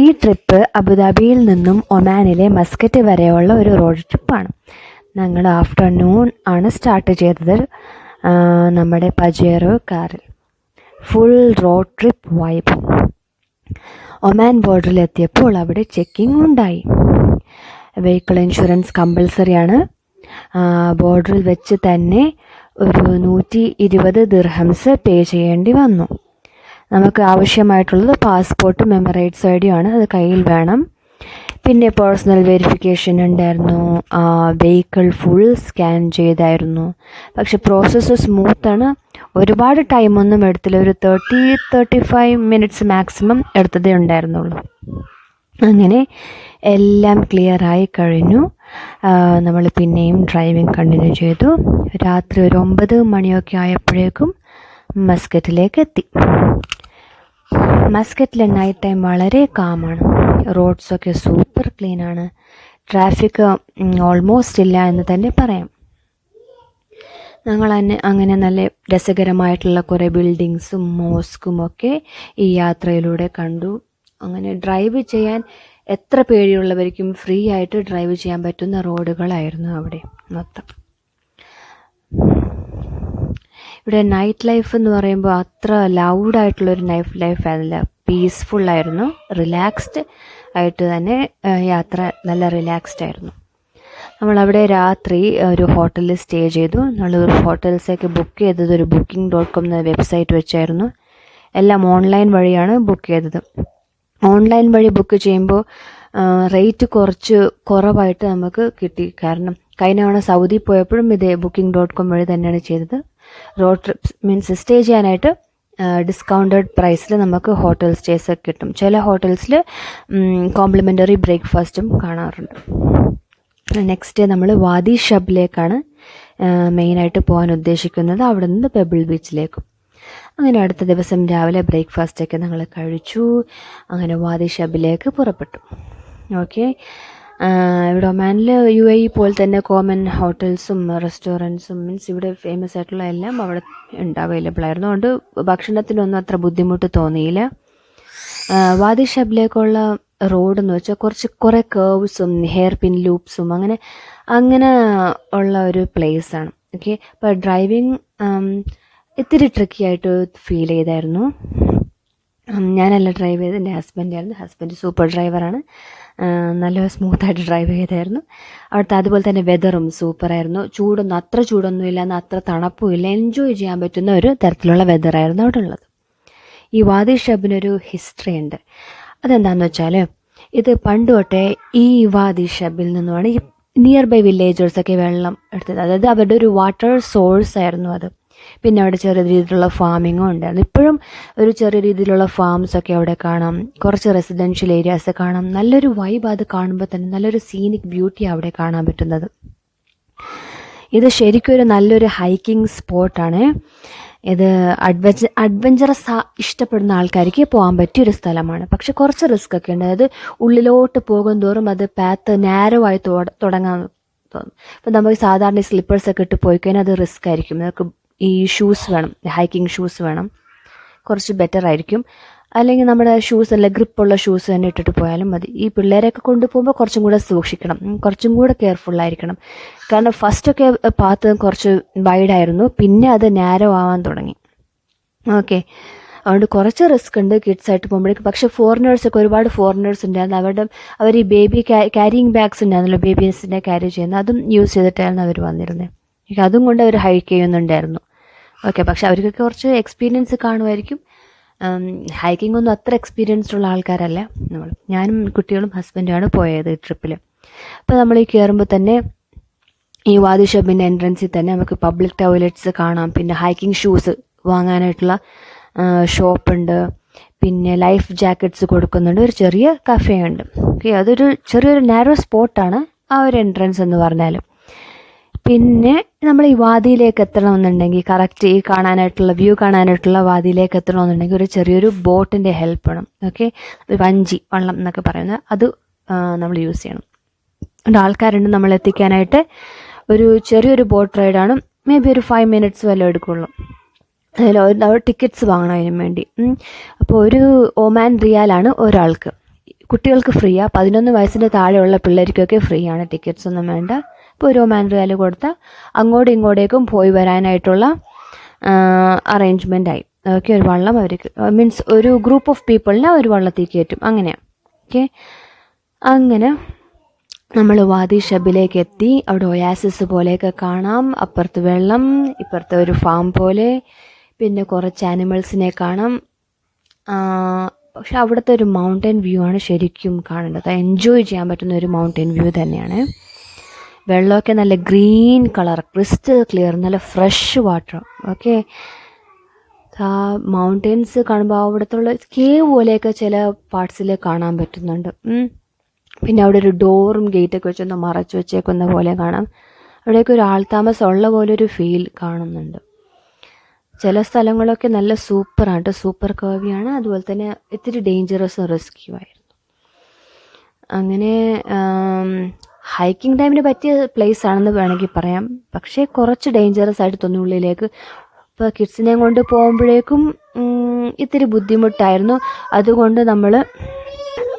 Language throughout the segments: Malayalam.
ഈ ട്രിപ്പ് അബുദാബിയിൽ നിന്നും ഒമാനിലെ മസ്കറ്റ് വരെയുള്ള ഒരു റോഡ് ട്രിപ്പാണ്. ഞങ്ങൾ ആഫ്റ്റർനൂൺ ആണ് സ്റ്റാർട്ട് ചെയ്തത് നമ്മുടെ പജേറോ കാറിൽ. Full road trip vibe. Oman ബോർഡറിലെത്തിയപ്പോൾ അവിടെ ചെക്കിംഗ് ഉണ്ടായി. വെഹിക്കിൾ ഇൻഷുറൻസ് കമ്പൽസറിയാണ്. ബോർഡറിൽ വെച്ച് തന്നെ ഒരു 120 ദിർഹംസ് പേ ചെയ്യേണ്ടി വന്നു. നമുക്ക് ആവശ്യമായിട്ടുള്ളത് പാസ്പോർട്ടും എമിറേറ്റ്സ് ഐ ഡിയും ആണ്. അത് കയ്യിൽ വേണം. പിന്നെ പേഴ്സണൽ വെരിഫിക്കേഷൻ ഉണ്ടായിരുന്നു. വെഹിക്കിൾ ഫുൾ സ്കാൻ ചെയ്തായിരുന്നു. പക്ഷെ പ്രോസസ്സ് സ്മൂത്താണ്. ഒരുപാട് ടൈമൊന്നും എടുത്തില്ല. ഒരു 30-35 മിനിറ്റ്സ് മാക്സിമം എടുത്തതേ ഉണ്ടായിരുന്നുള്ളൂ. അങ്ങനെ എല്ലാം ക്ലിയറായി കഴിഞ്ഞു. നമ്മൾ പിന്നെയും ഡ്രൈവിംഗ് കണ്ടിന്യൂ ചെയ്തു. രാത്രി ഒരു 9 മണിയൊക്കെ ആയപ്പോഴേക്കും മസ്കറ്റിലേക്ക് എത്തി. മസ്കറ്റിലെ നൈറ്റ് ടൈം വളരെ കാമാണ്. റോഡ്സൊക്കെ സൂപ്പർ ക്ലീനാണ്. ട്രാഫിക് ഓൾമോസ്റ്റ് ഇല്ല എന്ന് തന്നെ പറയാം. ഞങ്ങൾ അങ്ങനെ നല്ല രസകരമായിട്ടുള്ള കുറേ ബിൽഡിങ്സും മോസ്കും ഒക്കെ ഈ യാത്രയിലൂടെ കണ്ടു. അങ്ങനെ ഡ്രൈവ് ചെയ്യാൻ എത്ര പേടിയുള്ളവർക്കും ഫ്രീ ആയിട്ട് ഡ്രൈവ് ചെയ്യാൻ പറ്റുന്ന റോഡുകളായിരുന്നു അവിടെ മൊത്തം. ഇവിടെ നൈറ്റ് ലൈഫ് എന്ന് പറയുമ്പോൾ അത്ര ലൗഡായിട്ടുള്ളൊരു നൈറ്റ് ലൈഫ് ആയിരുന്നില്ല. പീസ്ഫുള്ളായിരുന്നു. റിലാക്സ്ഡ് ആയിട്ട് തന്നെ യാത്ര നല്ല റിലാക്സ്ഡ് ആയിരുന്നു. നമ്മളവിടെ രാത്രി ഒരു ഹോട്ടലിൽ സ്റ്റേ ചെയ്തു. നമ്മൾ ഹോട്ടൽസൊക്കെ ബുക്ക് ചെയ്തത് ഒരു booking.com എന്ന വെബ്സൈറ്റ് വെച്ചായിരുന്നു. എല്ലാം ഓൺലൈൻ വഴിയാണ് ബുക്ക് ചെയ്തത്. ഓൺലൈൻ വഴി ബുക്ക് ചെയ്യുമ്പോൾ റേറ്റ് കുറച്ച് കുറവായിട്ട് നമുക്ക് കിട്ടി. കാരണം കഴിഞ്ഞ തവണ സൗദി പോയപ്പോഴും ഇതേ booking.com വഴി തന്നെയാണ് ചെയ്തത്. റോഡ് ട്രിപ്സ് മീൻസ് സ്റ്റേ ചെയ്യാനായിട്ട് ഡിസ്കൗണ്ടഡ് പ്രൈസിൽ നമുക്ക് ഹോട്ടൽ സ്റ്റേസ് ഒക്കെ കിട്ടും. ചില ഹോട്ടൽസിൽ കോംപ്ലിമെൻ്ററി ബ്രേക്ക്ഫാസ്റ്റും കാണാറുണ്ട്. നെക്സ്റ്റ് ഡേ നമ്മൾ വാദി ഷബിലേക്കാണ് മെയിനായിട്ട് പോകാൻ ഉദ്ദേശിക്കുന്നത്. അവിടെ നിന്ന് പെബിൾ ബീച്ചിലേക്കും. അങ്ങനെ അടുത്ത ദിവസം രാവിലെ ബ്രേക്ക്ഫാസ്റ്റൊക്കെ ഞങ്ങൾ കഴിച്ചു. അങ്ങനെ വാദി ഷബിലേക്ക് പുറപ്പെട്ടു. ഓക്കെ, ഇവിടെ ഒമാനിൽ UAE പോലെ തന്നെ കോമൺ ഹോട്ടൽസും റെസ്റ്റോറൻറ്റ്സും മീൻസ് ഇവിടെ ഫേമസ് ആയിട്ടുള്ള എല്ലാം അവിടെ അവൈലബിൾ ആയിരുന്നു. അതുകൊണ്ട് ഭക്ഷണത്തിനൊന്നും അത്ര ബുദ്ധിമുട്ട് തോന്നിയില്ല. വാദി ഷബിലേക്കുള്ള റോഡ് എന്ന് വെച്ചാൽ കുറേ കേർവ്സും ഹെയർ പിൻ ലൂപ്സും അങ്ങനെ ഉള്ള ഒരു പ്ലേസാണ്. ഓക്കെ, അപ്പോൾ ഡ്രൈവിങ് ഇത്തിരി ട്രിക്കി ആയിട്ട് ഫീൽ ചെയ്തായിരുന്നു. ഞാനല്ല ഡ്രൈവ് ചെയ്തത്, എൻ്റെ ഹസ്ബൻഡായിരുന്നു. ഹസ്ബൻഡ് സൂപ്പർ ഡ്രൈവറാണ്. നല്ല സ്മൂത്തായിട്ട് ഡ്രൈവ് ചെയ്തായിരുന്നു. അവിടുത്തെ അതുപോലെ തന്നെ വെതറും സൂപ്പറായിരുന്നു. അത്ര ചൂടൊന്നും ഇല്ല, എന്നാൽ അത്ര തണുപ്പും ഇല്ല. എൻജോയ് ചെയ്യാൻ പറ്റുന്ന ഒരു തരത്തിലുള്ള വെതറായിരുന്നു അവിടെ ഉള്ളത്. ഈ വാദി ഷബിനൊരു ഹിസ്റ്ററി ഉണ്ട്. അതെന്താണെന്ന് വെച്ചാൽ ഇത് പണ്ട് തൊട്ടേ ഈ വാദി ഷബിൽ നിന്നുമാണ് ഈ നിയർ ബൈ വില്ലേജേഴ്സൊക്കെ വെള്ളം എടുത്തത്. അതായത് അവരുടെ ഒരു വാട്ടർ സോഴ്സ് ആയിരുന്നു അത്. പിന്നെ അവിടെ ചെറിയ രീതിയിലുള്ള ഫാമിങ്ങും ഉണ്ടായിരുന്നു. ഇപ്പോഴും ഒരു ചെറിയ രീതിയിലുള്ള ഫാംസൊക്കെ അവിടെ കാണാം. കുറച്ച് റെസിഡൻഷ്യൽ ഏരിയാസ് കാണാം. നല്ലൊരു വൈബ്. അത് കാണുമ്പോൾ തന്നെ നല്ലൊരു സീനിക് ബ്യൂട്ടി അവിടെ കാണാൻ പറ്റുന്നത്. ഇത് ശരിക്കും ഒരു നല്ലൊരു ഹൈക്കിംഗ് സ്പോട്ടാണ്. ഇത് അഡ്വഞ്ചറസ് ഇഷ്ടപ്പെടുന്ന ആൾക്കാർക്ക് പോകാൻ പറ്റിയൊരു സ്ഥലമാണ്. പക്ഷെ കുറച്ച് റിസ്ക് ഒക്കെ ഉണ്ട്. അതായത് ഉള്ളിലോട്ട് പോകും തോറും അത് പാത്ത് നാരോ ആയി തുടങ്ങാൻ തോന്നും. അപ്പം നമുക്ക് സാധാരണ സ്ലിപ്പേഴ്സൊക്കെ ഇട്ട് പോയി കഴിഞ്ഞാൽ അത് റിസ്ക് ആയിരിക്കും. നമുക്ക് ഈ ഷൂസ് വേണം, ഹൈക്കിംഗ് ഷൂസ് വേണം. കുറച്ച് ബെറ്റർ ആയിരിക്കും. അല്ലെങ്കിൽ നമ്മുടെ ഷൂസ് അല്ല ഗ്രിപ്പുള്ള ഷൂസ് തന്നെ ഇട്ടിട്ട് പോയാലും മതി. ഈ പിള്ളേരെയൊക്കെ കൊണ്ടുപോകുമ്പോൾ കുറച്ചും കൂടെ സൂക്ഷിക്കണം, കുറച്ചും കൂടെ കെയർഫുള്ളായിരിക്കണം. കാരണം ഫസ്റ്റൊക്കെ പാത്ത് കുറച്ച് വൈഡായിരുന്നു, പിന്നെ അത് നാരോ ആവാൻ തുടങ്ങി. ഓക്കെ, അതുകൊണ്ട് കുറച്ച് റിസ്ക് ഉണ്ട് കിഡ്സായിട്ട് പോകുമ്പോഴേക്കും. പക്ഷേ ഫോറിനേഴ്സൊക്കെ ഒരുപാട് ഫോറിനേഴ്സ് ഉണ്ടായിരുന്നു. അവർ ഈ ബേബി ക്യാരിയിങ് ബാഗ്സ് ഉണ്ടായിരുന്നല്ലോ, ബേബീസിനെ ക്യാരി ചെയ്യുന്നത്, അതും യൂസ് ചെയ്തിട്ടായിരുന്നു അവർ വന്നിരുന്നത്. അതും കൊണ്ട് അവർ ഹൈക്ക് ചെയ്യുന്നുണ്ടായിരുന്നു. ഓക്കെ, പക്ഷെ അവർക്കൊക്കെ കുറച്ച് എക്സ്പീരിയൻസ് കാണുമായിരിക്കും. ഹൈക്കിംഗ് ഒന്നും അത്ര എക്സ്പീരിയൻസ്ഡ് ഉള്ള ആൾക്കാരല്ല നമ്മൾ. ഞാനും കുട്ടികളും ഹസ്ബൻഡുമാണ് പോയത് ഈ ട്രിപ്പിൽ. അപ്പോൾ നമ്മൾ ഈ കയറുമ്പോൾ തന്നെ ഈ വാദി ഷബിൻ്റെ എൻട്രൻസിൽ തന്നെ നമുക്ക് പബ്ലിക് ടോയ്ലറ്റ്സ് കാണാം. പിന്നെ ഹൈക്കിംഗ് ഷൂസ് വാങ്ങാനായിട്ടുള്ള ഷോപ്പുണ്ട്. പിന്നെ ലൈഫ് ജാക്കറ്റ്സ് കൊടുക്കുന്നുണ്ട്. ഒരു ചെറിയ കഫേ ഉണ്ട്. ഓക്കെ, അതൊരു ചെറിയൊരു നാരോ സ്പോട്ടാണ് ആ ഒരു എൻട്രൻസ് എന്ന് പറഞ്ഞാൽ. പിന്നെ നമ്മൾ ഈ വാദിയിലേക്ക് എത്തണമെന്നുണ്ടെങ്കിൽ കറക്റ്റ് ഈ വ്യൂ കാണാനായിട്ടുള്ള വാദിയിലേക്ക് എത്തണമെന്നുണ്ടെങ്കിൽ ഒരു ചെറിയൊരു ബോട്ടിൻ്റെ ഹെൽപ്പ് വേണം. ഓക്കെ, വഞ്ചി വള്ളം എന്നൊക്കെ പറയുന്നത് അത് നമ്മൾ യൂസ് ചെയ്യണം. അതുകൊണ്ട് ആൾക്കാരുണ്ട് നമ്മൾ എത്തിക്കാനായിട്ട്. ഒരു ചെറിയൊരു ബോട്ട് റൈഡാണ്. മേ ബി ഒരു 5 മിനിറ്റ്സ് വല്ലതും എടുക്കുള്ളൂ. അതിൽ ടിക്കറ്റ്സ് വാങ്ങണം അതിന് വേണ്ടി. അപ്പോൾ ഒരു ഒമാൻ റിയാലാണ് ഒരാൾക്ക്. കുട്ടികൾക്ക് ഫ്രീയാണ്. 11 വയസ്സിൻ്റെ താഴെയുള്ള പിള്ളേർക്കൊക്കെ ഫ്രീ ആണ്, ടിക്കറ്റ്സ് ഒന്നും വേണ്ട. ഇപ്പോൾ ഒരു ഒമാൻ റിയാൽ കൊടുത്താൽ അങ്ങോട്ടും ഇങ്ങോട്ടേക്കും പോയി വരാനായിട്ടുള്ള അറേഞ്ച്മെൻ്റ് ആയി. ഓക്കെ, ഒരു വള്ളം അവർക്ക് മീൻസ് ഒരു ഗ്രൂപ്പ് ഓഫ് പീപ്പിളിനെ ഒരു വള്ളത്തിൽ കയറ്റും, അങ്ങനെയാണ്. ഓക്കെ, അങ്ങനെ നമ്മൾ വാദി ഷബിലേക്ക് എത്തി. അവിടെ ഒയാസിസ് പോലെയൊക്കെ കാണാം, അപ്പുറത്ത് വെള്ളം, ഇപ്പുറത്തെ ഒരു ഫാം പോലെ, പിന്നെ കുറച്ച് ആനിമൽസിനെ കാണാം. പക്ഷെ അവിടുത്തെ ഒരു മൗണ്ടൻ വ്യൂ ആണ് ശരിക്കും കാണേണ്ടത്. എൻജോയ് ചെയ്യാൻ പറ്റുന്ന ഒരു മൗണ്ടൻ വ്യൂ തന്നെയാണ്. വെള്ളമൊക്കെ നല്ല ഗ്രീൻ കളർ, ക്രിസ്റ്റൽ ക്ലിയർ, നല്ല ഫ്രഷ് വാട്ടർ. ഓക്കെ, ആ മൗണ്ടൻസ് കാണുമ്പോൾ അവിടുത്തെ കേവ് പോലെയൊക്കെ ചില പാർട്സിൽ കാണാൻ പറ്റുന്നുണ്ട്. പിന്നെ അവിടെ ഒരു ഡോറും ഗേറ്റൊക്കെ വെച്ചൊന്ന് മറച്ചു വെച്ചേക്കുന്ന പോലെ കാണാം. അവിടെയൊക്കെ ഒരു ആൾതാമസം ഉള്ള പോലെ ഒരു ഫീൽ കാണുന്നുണ്ട്. ചില സ്ഥലങ്ങളൊക്കെ നല്ല സൂപ്പറാണ്, സൂപ്പർ കർവിയാണ്. അതുപോലെ തന്നെ ഇത്തിരി ഡേഞ്ചറസും റിസ്ക്യൂ ആയിരുന്നു. അങ്ങനെ ഹൈക്കിംഗ് ടൈമിന് പറ്റിയ പ്ലേസ് ആണെന്ന് വേണമെങ്കിൽ പറയാം. പക്ഷേ കുറച്ച് ഡേഞ്ചറസ് ആയിട്ട് തോന്നി ഉള്ളിലേക്ക്. ഇപ്പോൾ കിഡ്സിനെയും കൊണ്ട് പോകുമ്പോഴേക്കും ഇത്തിരി ബുദ്ധിമുട്ടായിരുന്നു. അതുകൊണ്ട് നമ്മൾ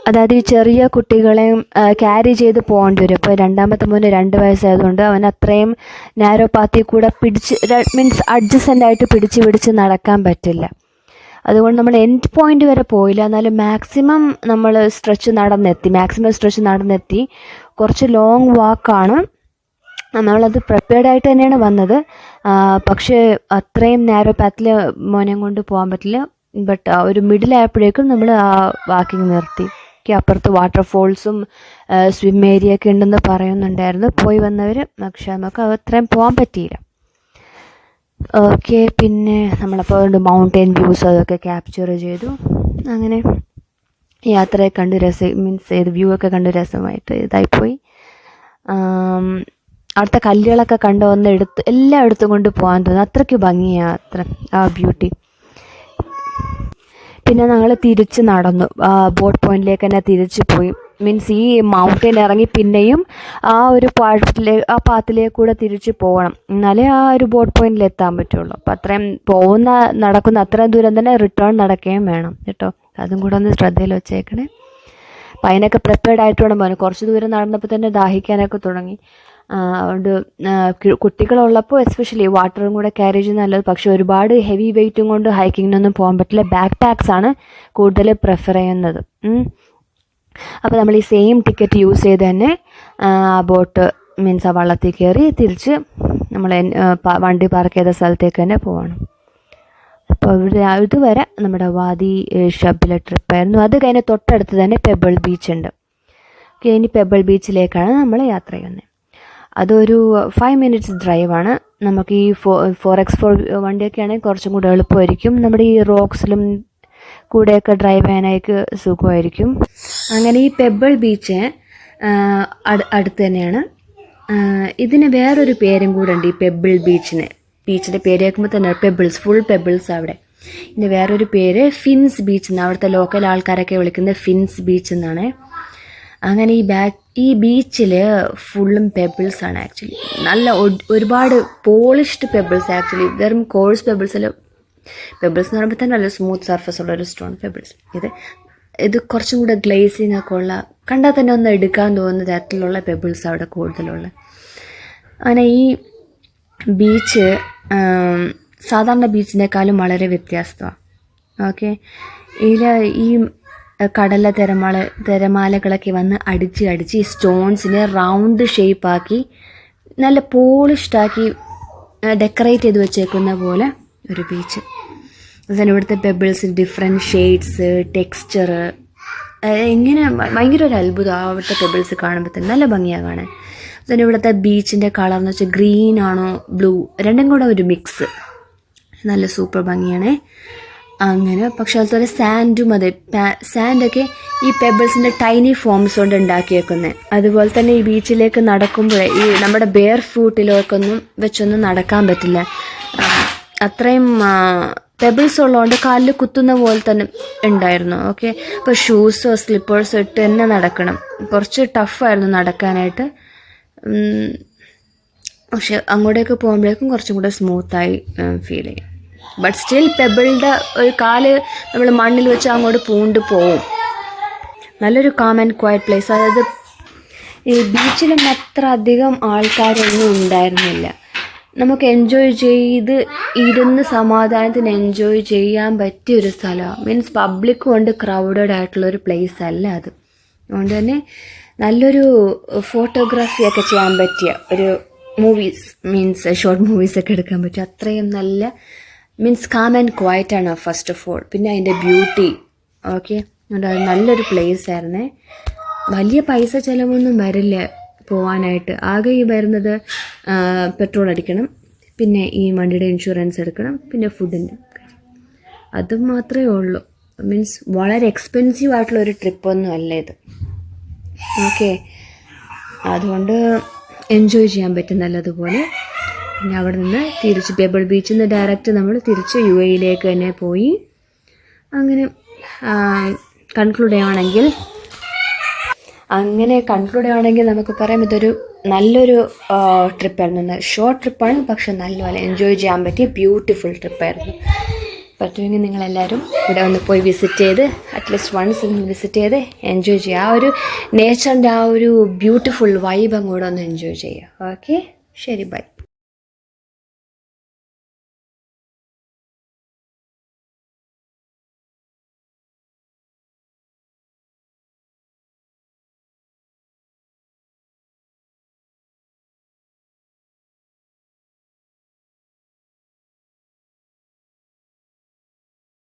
അതായത് ഈ ചെറിയ കുട്ടികളെയും ക്യാരി ചെയ്ത് പോകേണ്ടി വരും. ഇപ്പോൾ രണ്ടാമത്തെ മോന് 2 വയസ്സായതുകൊണ്ട് അവൻ അത്രയും നാരോ പാത്തിൽ കൂടെ മീൻസ് അഡ്ജസ്റ്റൻ്റ് ആയിട്ട് പിടിച്ച് നടക്കാൻ പറ്റില്ല. അതുകൊണ്ട് നമ്മൾ എൻഡ് പോയിന്റ് വരെ പോയില്ല, എന്നാലും മാക്സിമം സ്ട്രെച്ച് നടന്നെത്തി. കുറച്ച് ലോങ് വാക്കാണ്, നമ്മളത് പ്രിപ്പയർഡ് ആയിട്ട് തന്നെയാണ് വന്നത്. പക്ഷേ അത്രയും നാരോ പാത്തിൽ മോനെ കൊണ്ട് പോകാൻ പറ്റില്ല. ബട്ട് ഒരു മിഡിലായപ്പോഴേക്കും നമ്മൾ ആ വാക്കിങ് നിർത്തി. അപ്പുറത്ത് വാട്ടർഫോൾസും സ്വിം ഏരിയ ഒക്കെ ഉണ്ടെന്ന് പറയുന്നുണ്ടായിരുന്നു പോയി വന്നവർ. പക്ഷെ നമുക്ക് അത്രയും പോകാൻ പറ്റിയില്ല. ഓക്കെ, പിന്നെ നമ്മളപ്പോൾ അതുകൊണ്ട് മൗണ്ടൻ വ്യൂസ് അതൊക്കെ ക്യാപ്ചർ ചെയ്തു. അങ്ങനെ യാത്രയെ കണ്ട് വ്യൂ ഒക്കെ കണ്ട് രസമായിട്ട് ഇതായിപ്പോയി. അവിടുത്തെ കല്ലുകളൊക്കെ കണ്ട് എല്ലാം എടുത്തും കൊണ്ട് പോകാൻ തോന്നുന്നു, അത്രയ്ക്ക് ഭംഗിയാണ് ആ ബ്യൂട്ടി. പിന്നെ ഞങ്ങൾ തിരിച്ച് നടന്നു, ബോട്ട് പോയിന്റിലേക്ക് തന്നെ തിരിച്ച് പോയി. മീൻസ് ഈ മൗണ്ടൻ ഇറങ്ങി പിന്നെയും ആ ഒരു പാത്തിലേക്ക് കൂടെ തിരിച്ച് പോകണം, എന്നാലേ ആ ഒരു ബോട്ട് പോയിന്റിൽ എത്താൻ പറ്റുള്ളൂ. അപ്പം അത്രയും നടക്കുന്ന അത്രയും ദൂരം തന്നെ റിട്ടേൺ നടക്കുകയും വേണം കേട്ടോ. അതും കൂടെ ഒന്ന് ശ്രദ്ധയിൽ വെച്ചേക്കണേ. അപ്പം അതിനൊക്കെ പ്രിപ്പയർഡ് ആയിട്ട് വേണം പോകാൻ. കുറച്ച് ദൂരം നടന്നപ്പോൾ തന്നെ ദാഹിക്കാനൊക്കെ തുടങ്ങി. അതുകൊണ്ട് കുട്ടികളുള്ളപ്പോൾ എസ്പെഷ്യലി വാട്ടറും കൂടെ ക്യാരി ചെയ്യുന്നത് നല്ലത്. പക്ഷെ ഒരുപാട് ഹെവി വെയിറ്റും കൊണ്ട് ഹൈക്കിങ്ങിനൊന്നും പോകാൻ പറ്റില്ല. ബാക്ക് പാക്സ് ആണ് കൂടുതൽ പ്രിഫർ ചെയ്യുന്നത്. അപ്പോൾ നമ്മൾ ഈ സെയിം ടിക്കറ്റ് യൂസ് ചെയ്ത് തന്നെ ബോട്ട് മീൻസ് ആ വള്ളത്തിൽ കയറി തിരിച്ച് നമ്മൾ വണ്ടി പാർക്ക് ചെയ്ത സ്ഥലത്തേക്ക് തന്നെ പോകണം. അപ്പോൾ ഇതുവരെ നമ്മുടെ വാദി ഷബിലെ ട്രിപ്പായിരുന്നു. അത് കഴിഞ്ഞ് തൊട്ടടുത്ത് തന്നെ പെബിൾ ബീച്ച് ഉണ്ട്. ഇനി പെബിൾ ബീച്ചിലേക്കാണ് നമ്മൾ യാത്ര ചെയ്യുന്നത്. അതൊരു 5 minutes ഡ്രൈവാണ്. നമുക്ക് ഈ 4x4 വണ്ടിയൊക്കെ ആണെങ്കിൽ കുറച്ചും കൂടെ എളുപ്പമായിരിക്കും. നമ്മുടെ ഈ റോക്സിലും കൂടെയൊക്കെ ഡ്രൈവ് ചെയ്യാനായിട്ട് സുഖമായിരിക്കും. അങ്ങനെ ഈ പെബിൾ ബീച്ച് അടുത്ത് തന്നെയാണ്. ഇതിന് വേറൊരു പേരും കൂടെ ഉണ്ട്, ഈ പെബിൾ ബീച്ചിൻ്റെ പേര് കേൾക്കുമ്പോൾ തന്നെ ഫുൾ പെബിൾസ് അവിടെ. ഇതിന് വേറൊരു പേര് ഫിൻസ് ബീച്ച് എന്നാണ് അവിടുത്തെ ലോക്കൽ ആൾക്കാരൊക്കെ വിളിക്കുന്നത്, ഫിൻസ് ബീച്ച് എന്നാണ്. അങ്ങനെ ഈ ബീച്ചിൽ ഫുള്ളും പെബിൾസ് ആണ് ആക്ച്വലി. നല്ല ഒരുപാട് പോളിഷ്ഡ് പെബിൾസ് ആക്ച്വലി, വെറും കോഴ്സ് പെബിൾസ് എന്ന് പറയുമ്പോൾ തന്നെ നല്ല സ്മൂത്ത് സർഫസ് ഉള്ള ഒരു സ്റ്റോൺ പെബിൾസ്. ഇത് കുറച്ചും കൂടെ ഗ്ലേസിങ് ഒക്കെ ഉള്ള, കണ്ടാൽ തന്നെ ഒന്ന് എടുക്കാൻ തോന്നുന്ന തരത്തിലുള്ള പെബിൾസ് അവിടെ കൂടുതലുള്ള. അങ്ങനെ ഈ ബീച്ച് സാധാരണ ബീച്ചിനേക്കാളും വളരെ വ്യത്യാസമാണ്. ഓക്കെ, ഈ കടല തിരമാലകളൊക്കെ വന്ന് അടിച്ച് ഈ സ്റ്റോൺസിനെ റൗണ്ട് ഷേപ്പാക്കി നല്ല പോളിഷ്ഡാക്കി ഡെക്കറേറ്റ് ചെയ്ത് വെച്ചേക്കുന്ന പോലെ ഒരു ബീച്ച്. അതുതന്നെ ഇവിടുത്തെ പെബിൾസ് ഡിഫറെൻറ്റ് ഷെയ്ഡ്സ്, ടെക്സ്ചർ, എങ്ങനെ ഭയങ്കര ഒരു അത്ഭുതം അവിടുത്തെ പെബിൾസ് കാണുമ്പോൾ തന്നെ നല്ല ഭംഗിയാണ് കാണാൻ. അതുതന്നെ ഇവിടുത്തെ ബീച്ചിൻ്റെ കളർ എന്ന് വെച്ചാൽ ഗ്രീൻ ആണോ ബ്ലൂ രണ്ടും കൂടെ ഒരു മിക്സ്, നല്ല സൂപ്പർ ഭംഗിയാണ്. അങ്ങനെ പക്ഷെ അതുപോലെ സാൻഡും അതെ, സാൻഡൊക്കെ ഈ പെബിൾസിൻ്റെ ടൈനി ഫോംസ് കൊണ്ട് ഉണ്ടാക്കിയേക്കുന്നത്. അതുപോലെ തന്നെ ഈ ബീച്ചിലേക്ക് നടക്കുമ്പോഴേ ഈ നമ്മുടെ ബെയർ ഫൂട്ടിലേക്കൊന്നും വെച്ചൊന്നും നടക്കാൻ പറ്റില്ല, അത്രയും പെബിൾസ് ഉള്ളതുകൊണ്ട് കാലിൽ കുത്തുന്ന പോലെ തന്നെ ഉണ്ടായിരുന്നു. ഓക്കെ, അപ്പോൾ ഷൂസോ സ്ലിപ്പേഴ്സോ ഇട്ട് തന്നെ നടക്കണം, കുറച്ച് ടഫായിരുന്നു നടക്കാനായിട്ട്. പക്ഷെ അങ്ങോട്ടേക്ക് പോകുമ്പോഴേക്കും കുറച്ചും കൂടെ സ്മൂത്തായി ഫീൽ ചെയ്യും. ബട്ട് സ്റ്റിൽ പെബിളിൻ്റെ ഒരു കാല് നമ്മൾ മണ്ണിൽ വെച്ച് അങ്ങോട്ട് പൂണ്ട് പോവും. നല്ലൊരു കാം ആൻഡ് ക്വയറ്റ് പ്ലേസ്. അതായത് ഈ ബീച്ചിലും അത്ര അധികം ആൾക്കാരൊന്നും ഉണ്ടായിരുന്നില്ല. നമുക്ക് എൻജോയ് ചെയ്ത് ഇരുന്ന് സമാധാനത്തിന് എൻജോയ് ചെയ്യാൻ പറ്റിയൊരു സ്ഥലമാണ്. മീൻസ് പബ്ലിക് കൊണ്ട് ക്രൗഡഡ് ആയിട്ടുള്ളൊരു പ്ലേസ് അല്ല അത്. അതുകൊണ്ട് തന്നെ നല്ലൊരു ഫോട്ടോഗ്രാഫിയൊക്കെ ചെയ്യാൻ പറ്റിയ ഒരു മൂവീസ്, മീൻസ് ഷോർട്ട് മൂവീസൊക്കെ എടുക്കാൻ പറ്റും. അത്രയും നല്ല മീൻസ് കാം ആൻഡ് ക്വയറ്റ് ആണ് ഫസ്റ്റ് ഓഫ് ഓൾ. പിന്നെ അതിൻ്റെ ബ്യൂട്ടി. ഓക്കെ, അതുകൊണ്ട് അത് നല്ലൊരു പ്ലേസ് ആയിരുന്നേ. വലിയ പൈസ ചിലവൊന്നും വരില്ല പോവാനായിട്ട്. ആകെ ഈ വരുന്നത് പെട്രോൾ അടിക്കണം, പിന്നെ ഈ വണ്ടിയുടെ ഇൻഷുറൻസ് എടുക്കണം, പിന്നെ ഫുഡിൻ്റെ കാര്യം, അതും മാത്രമേ ഉള്ളൂ. മീൻസ് വളരെ എക്സ്പെൻസീവ് ആയിട്ടുള്ളൊരു ട്രിപ്പൊന്നും അല്ല ഇത്. ഓക്കെ, അതുകൊണ്ട് എൻജോയ് ചെയ്യാൻ പറ്റും നല്ലതുപോലെ. പിന്നെ അവിടെ നിന്ന് തിരിച്ച് പേബിൾ ബീച്ചിൽ നിന്ന് ഡയറക്റ്റ് നമ്മൾ തിരിച്ച് UAE തന്നെ പോയി. അങ്ങനെ കൺക്ലൂഡ് ചെയ്യുകയാണെങ്കിൽ നമുക്ക് പറയാം ഇതൊരു നല്ലൊരു ട്രിപ്പായിരുന്നു. ഷോർട്ട് ട്രിപ്പാണ്, പക്ഷെ നല്ലപോലെ എൻജോയ് ചെയ്യാൻ പറ്റിയ ബ്യൂട്ടിഫുൾ ട്രിപ്പായിരുന്നു. പറ്റുമെങ്കിൽ നിങ്ങളെല്ലാവരും ഇവിടെ ഒന്ന് പോയി വിസിറ്റ് ചെയ്ത് അറ്റ്ലീസ്റ്റ് വൺസ് വിസിറ്റ് ചെയ്ത് എൻജോയ് ചെയ്യുക. ആ ഒരു നേച്ചറിൻ്റെ ആ ഒരു ബ്യൂട്ടിഫുൾ വൈബ് അങ്ങോട്ട് ഒന്ന് എൻജോയ് ചെയ്യുക. ഓക്കെ, ശരി, ബൈ.